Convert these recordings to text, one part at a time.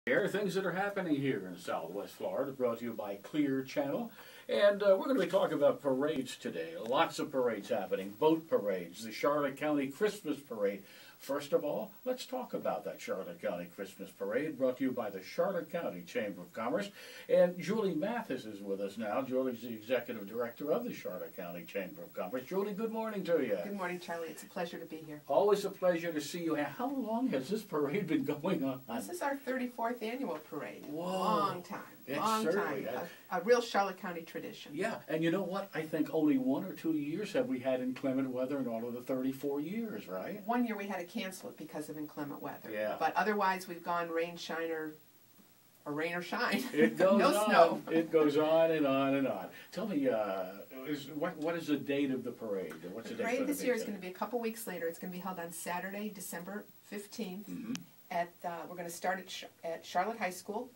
Here, things that are happening here in Southwest Florida, brought to you by Clear Channel. And we're going to be talking about parades today. Lots of parades happening, boat parades, the Charlotte County Christmas Parade. First of all, let's talk about that Charlotte County Christmas Parade, brought to you by the Charlotte County Chamber of Commerce. And Julie Mathis is with us now. Julie's the Executive Director of the Charlotte County Chamber of Commerce. Julie, good morning to you. Good morning, Charlie. It's a pleasure to be here. Always a pleasure to see you. How long has this parade been going on? This is our 34th annual parade. Whoa. Long time. It's long certainly, time. A real Charlotte County tradition. Yeah, and you know what? I think only 1 or 2 years have we had inclement weather in all of the 34 years, right? One year we had to cancel it because of inclement weather. Yeah. But otherwise we've gone rain, shine, or rain or shine. It goes no on. snow. It goes on and on and on. Tell me, what is the date of the parade? What's The the date parade for this the year big is day? going to be a couple weeks later. It's going to be held on Saturday, December 15th. Mm-hmm. We're going to start at Charlotte High School.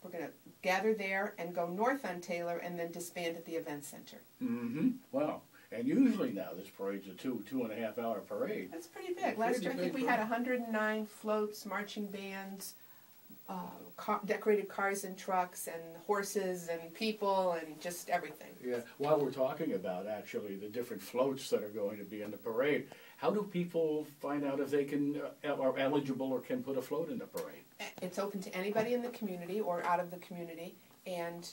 We're going to gather there and go north on Taylor and then disband at the event center. Mm-hmm. Wow. And usually now this parade's a 2.5 hour parade. That's pretty big. Last year I think we had 109 floats, marching bands, decorated cars and trucks, and horses and people and just everything. Yeah. While we're talking about actually the different floats that are going to be in the parade, how do people find out if they are eligible or can put a float in the parade? It's open to anybody in the community or out of the community, and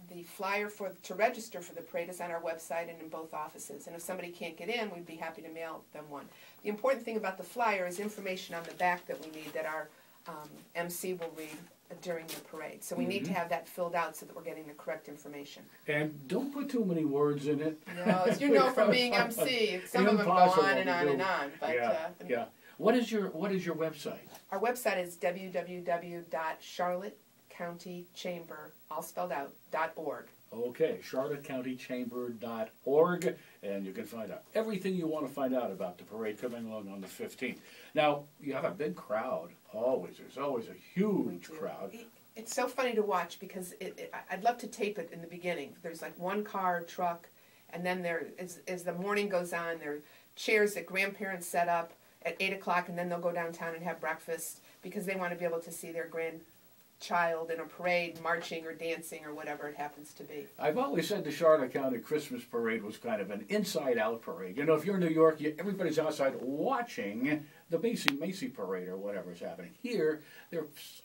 the flyer to register for the parade is on our website and in both offices. And if somebody can't get in, we'd be happy to mail them one. The important thing about the flyer is information on the back that we need that our MC will read during the parade. So we need to have that filled out so that we're getting the correct information. And don't put too many words in it. No, as you know from being MC, some of them go on and on and on. But, yeah. What is your website? Our website is www.charlottecountychamber, all spelled out, .org. Okay, charlottecountychamber.org, and you can find out everything you want to find out about the parade coming along on the 15th. Now, you have a big crowd, always. There's always a huge crowd. It's so funny to watch because I'd love to tape it in the beginning. There's like one car, truck, and then as the morning goes on, there are chairs that grandparents set up at 8 o'clock, and then they'll go downtown and have breakfast because they want to be able to see their grandchild in a parade marching or dancing or whatever it happens to be. I've always said the Charlotte County Christmas Parade was kind of an inside-out parade. You know, if you're in New York, everybody's outside watching the Macy Parade or whatever's happening. Here,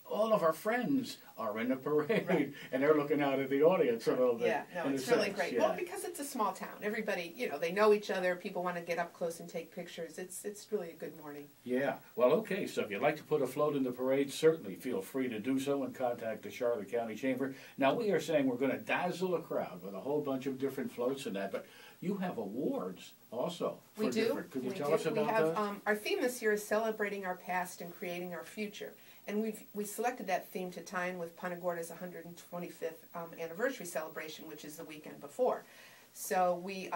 all of our friends are in the parade, right, and they're looking out at the audience a little bit. Yeah, no, it's really great. Yeah. Well, because it's a small town. Everybody, they know each other. People want to get up close and take pictures. It's really a good morning. Yeah. Well, okay, so if you'd like to put a float in the parade, certainly feel free to do so and contact the Charlotte County Chamber. Now, we are saying we're going to dazzle a crowd with a whole bunch of different floats and that, but you have awards also. We do. Could you tell us about that? Our theme this year is celebrating our past and creating our future. And we selected that theme to tie in with Punta Gorda's 125th anniversary celebration, which is the weekend before. So we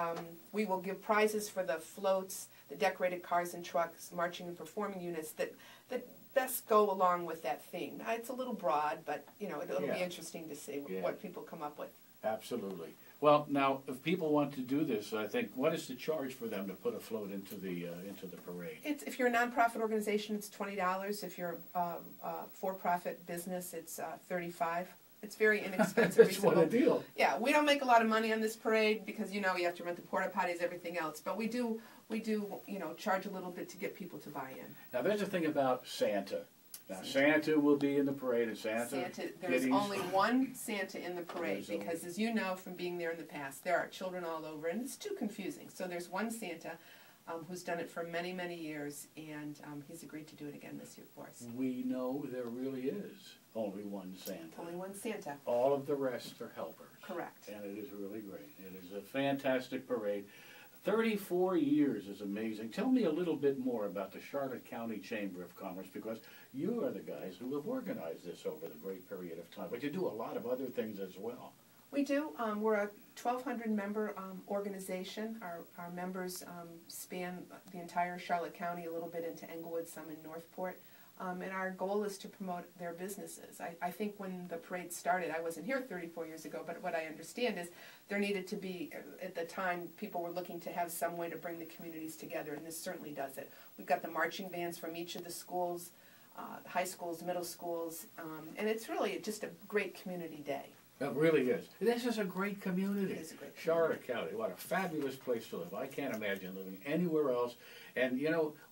will give prizes for the floats, the decorated cars and trucks, marching and performing units that best go along with that theme. It's a little broad, but it'll be interesting to see what people come up with. Absolutely. Well, now, if people want to do this, I think, what is the charge for them to put a float into the parade? If you're a nonprofit organization, it's $20. If you're a for-profit business, it's $35. It's very inexpensive. It's what a deal. Yeah, we don't make a lot of money on this parade because you have to rent the porta potties, everything else. But we do charge a little bit to get people to buy in. Now, there's a thing about Santa. Now, Santa will be in the parade, and there's only one Santa in the parade because, as you know from being there in the past, there are children all over, and it's too confusing. So there's one Santa who's done it for many, many years, and he's agreed to do it again this year for us. We know there really is only one Santa. Only one Santa. All of the rest are helpers. Correct. And it is really great. It is a fantastic parade. 34 years is amazing. Tell me a little bit more about the Charlotte County Chamber of Commerce, because you are the guys who have organized this over the great period of time, but you do a lot of other things as well. We do. We're a 1,200-member organization. Our members span the entire Charlotte County, a little bit into Englewood, some in Northport. And our goal is to promote their businesses. I think when the parade started, I wasn't here 34 years ago, but what I understand is there needed to be, at the time, people were looking to have some way to bring the communities together, and this certainly does it. We've got the marching bands from each of the schools. high schools, middle schools, and it's really just a great community day. It really is. This is a great community. It is a great Charlotte County, what a fabulous place to live. I can't imagine living anywhere else. And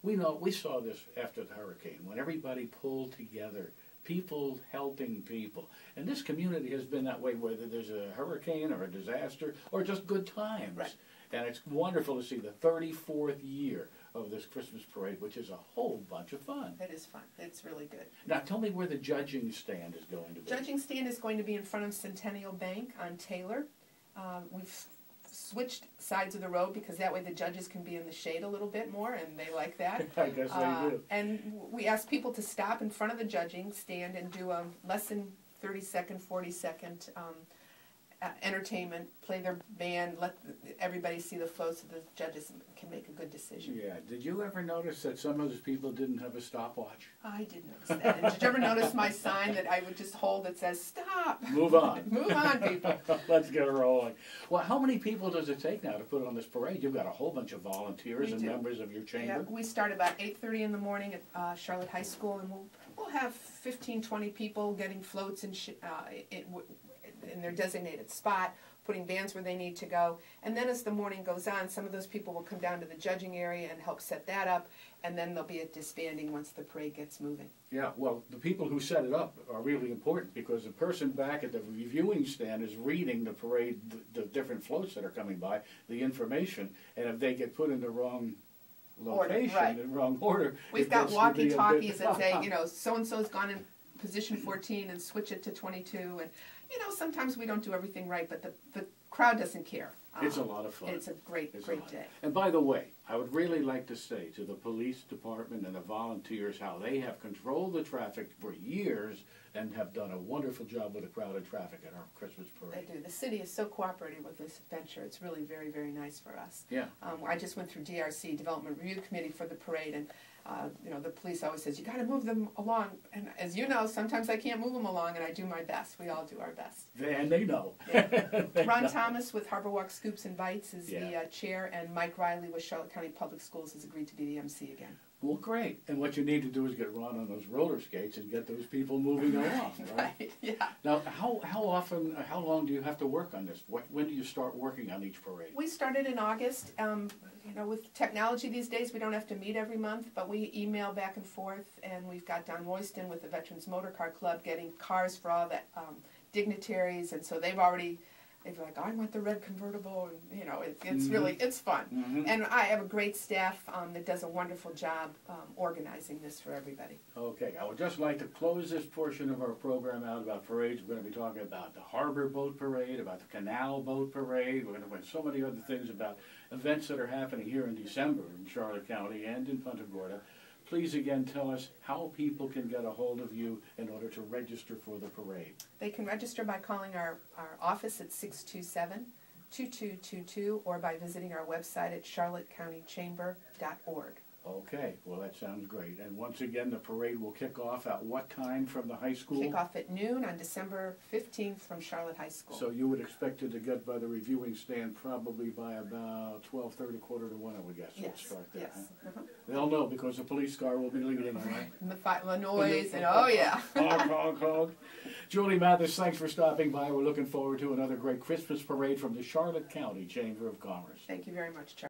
we saw this after the hurricane, when everybody pulled together, people helping people. And this community has been that way, whether there's a hurricane or a disaster or just good times. Right. And it's wonderful to see the 34th year of this Christmas parade, which is a whole bunch of fun. It is fun. It's really good. Now tell me where the judging stand is going to be. Judging stand is going to be in front of Centennial Bank on Taylor. We've switched sides of the road because that way the judges can be in the shade a little bit more, and they like that. I guess they do. And we ask people to stop in front of the judging stand and do a less than 30-second, 40-second entertainment, play their band, let everybody see the flow so the judges can make a good decision. Yeah. Did you ever notice that some of those people didn't have a stopwatch? I did notice that. And did you ever notice my sign that I would just hold that says, "Stop! Move on." Move on, people. Let's get rolling. Well, how many people does it take now to put on this parade? You've got a whole bunch of volunteers We and do. members of your chamber. Yeah, we start about 8:30 in the morning at Charlotte High School, and we'll have 15, 20 people getting floats in their designated spot, putting bands where they need to go. And then as the morning goes on, some of those people will come down to the judging area and help set that up, and then there'll be a disbanding once the parade gets moving. Yeah, well, the people who set it up are really important because the person back at the reviewing stand is reading the parade, the different floats that are coming by, the information, and if they get put in the wrong location, right. in the wrong order. We've got walkie-talkies that say, so-and-so's gone in position 14 and switch it to 22, and sometimes we don't do everything right, but the crowd doesn't care. It's a lot of fun. It's a great day. And by the way, I would really like to say to the police department and the volunteers how they have controlled the traffic for years and have done a wonderful job with the crowded traffic at our Christmas parade. They do. The city is so cooperative with this adventure. It's really very, very nice for us. Yeah. I just went through DRC, Development Review Committee, for the parade, and the police always says, you got to move them along. And as you know, sometimes I can't move them along, and I do my best. We all do our best. And they know. Yeah. Ron Thomas with Harbor Walk Scoops and Bites is the chair, and Mike Riley with Charlotte County Public Schools has agreed to be the MC again. Well, great. And what you need to do is get Ron on those roller skates and get those people moving along, right? Right, yeah. Now, how long do you have to work on this? When do you start working on each parade? We started in August. With technology these days, we don't have to meet every month, but we email back and forth, and we've got Don Royston with the Veterans Motor Car Club getting cars for all the dignitaries, and so they're like, I want the red convertible, and it's really, it's fun. Mm-hmm. And I have a great staff that does a wonderful job organizing this for everybody. Okay, I would just like to close this portion of our program out about parades. We're going to be talking about the Harbor Boat Parade, about the Canal Boat Parade. We're going to learn so many other things about events that are happening here in December in Charlotte County and in Punta Gorda. Please again tell us how people can get a hold of you in order to register for the parade. They can register by calling our office at 627-2222 or by visiting our website at charlottecountychamber.org. Okay, well that sounds great. And once again, the parade will kick off at what time from the high school? Kick off at noon on December 15th from Charlotte High School. So you would expect it to get by the reviewing stand probably by about 12:30, quarter to 1, I would guess. Yes, We'll start there. yes. Huh? Uh-huh. They'll know because the police car will be leading, all right? And the noise, and oh yeah. Honk, honk, honk. Julie Mathis, thanks for stopping by. We're looking forward to another great Christmas parade from the Charlotte County Chamber of Commerce. Thank you very much, Charlie.